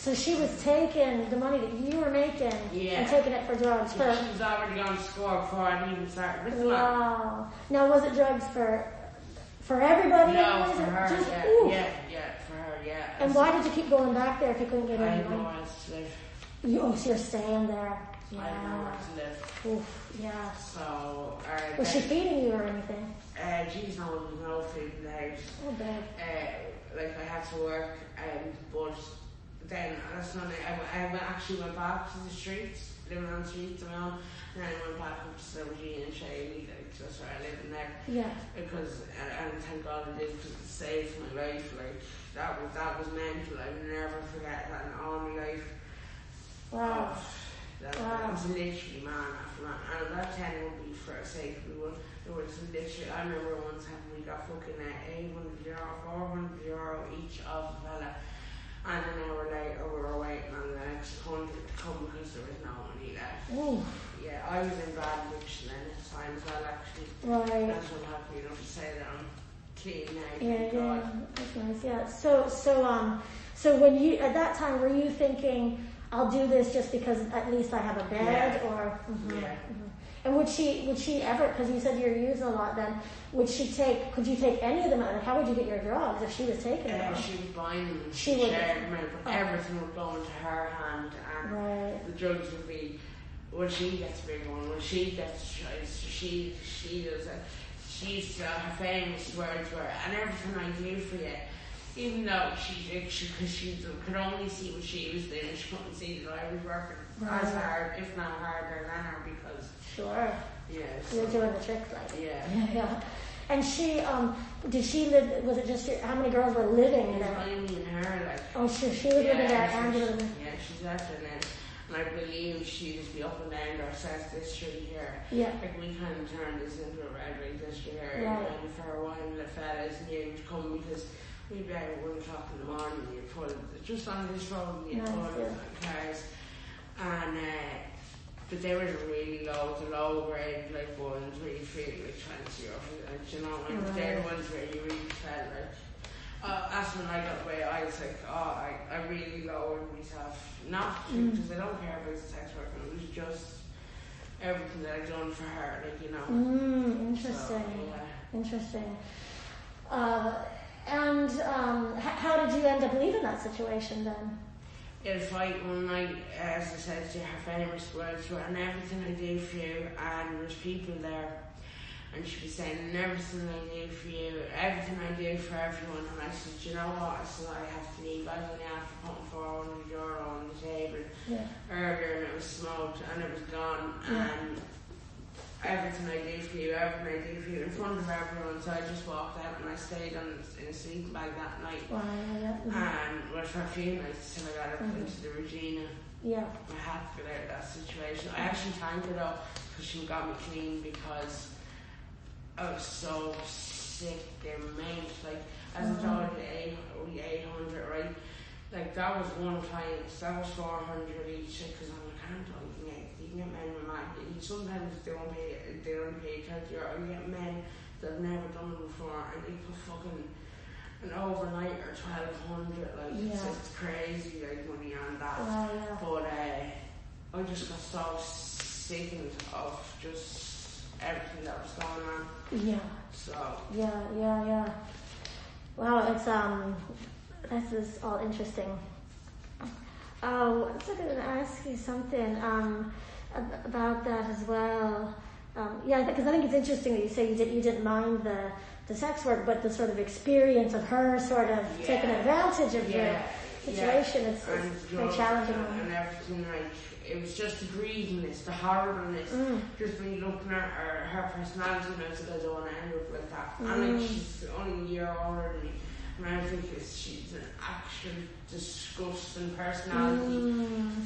So she was taking the money that you were making and taking it for drugs. She was already on score before I even started with the Wow. Now, was it drugs for everybody? No, for her, just, yeah, for her, yeah. And why did you keep going back there if you couldn't get any money? I know where to live. So you're staying there. Yeah. I know where to live. Oof, yeah. So, was she feeding you or anything? Geez, no food in the house. Oh, babe. Like I had to work, but then that's not it. I actually went back to the streets, living on the streets of my own, and then I went back up to Silvergene and Shaley, like just where I live in there. Yeah. Because and thank God I did, because it saved my life. Like that was mental. I'll never forget that in all my life. Wow. That was literally man after man, and I'm not telling you would be for a sake of one. There was literally, I remember once we got fucking €800, €400 each of the fella, and an hour later we were waiting on the next 100 to come because there was no money left. Ooh. Yeah, I was in bad addiction then at the time as well, actually. Right. That's what I'm happy enough to say that I'm clean now. Yeah, that's nice. Yeah. So when you at that time were you thinking, I'll do this just because at least I have a bed, or? And would she ever? Because you said you're using a lot. Then could you take any of them out? How would you get your drugs if she was taking them? She was buying them. She would. Everything would go into her hand, and the drugs would be. When she gets a bigger one, when she gets a choice, she does it. She's her famous words were, and everything I do for you, even though she could only see what she was doing, she couldn't see that I was working as hard, if not harder than her, because you're doing the trick, like yeah. And she did she live? Was it just how many girls were living there? Only me and her, like. Oh, she was living there, and she's left her then. And I believe she just be up and down our South District here. Yeah. Like we kind of turned this into a red light district here. Right. And for a while the fellas knew to come because we'd be out at 1 o'clock in the morning and you'd pull just on this road and you'd pull cars. And but they were really low, the low grade like ones where you feel like 20 or you know, and they're the ones where you really felt like that's when I got away. I was like, I really lowered myself. Not because I don't care about sex work, it was just everything that I'd done for her, like, you know. Interesting. So, Interesting. And how did you end up leaving that situation then? In a fight one night, as I said to her famous words were, and everything I do for you, and there's people there. And she'd be saying, and everything I do for you, everything I do for everyone. And I said, you know what? I said, I have to leave. I was only after putting €400 on the table earlier, and it was smoked, and it was gone. And everything I do for you, everything I do for you, in front of everyone. So I just walked out, and I stayed in a sleeping bag that night. And went for a few nights till I got up into the Regina. Yeah. I had to get out of that situation. I actually thanked her though, because she got me clean, because I was so sick and mate, like, as I told you, 800, right? Like, that was one client, that was 400 each, because I'm like, I you can get men with mad. Sometimes they don't pay €30, you get men that have never done it before, and they put fucking an overnight or 1,200, like, it's crazy, like, money on that. But I just got so sickened of just everything that was going on. Yeah. So. Yeah. Wow, this is all interesting. Oh, I was going to ask you something about that as well. Because I think it's interesting that you say you didn't mind the sex work, but the sort of experience of her sort of taking advantage of your situation. It's very challenging. And everything, like, it was just the greediness, the horribleness. Just when you looking at her personality, and I was like, I don't want to end up like that. And like, she's only a year older than me, and I think she's an actual disgusting personality.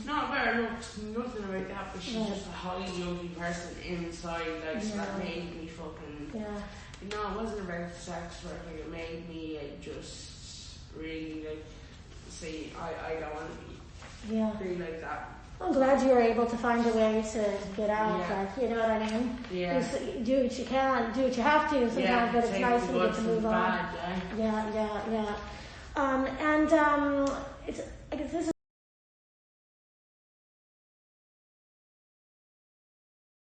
Not about nothing about that, but she's just a highly ugly person inside. Like, so that made me fucking. You know, it wasn't about the sex work. Like, it made me just really like say I don't want to be like that. I'm glad you were able to find a way to get out, like, you know what I mean? Yeah. You do what you can, do what you have to sometimes, but it's nice when you get to move on. Bad, Yeah. I guess this is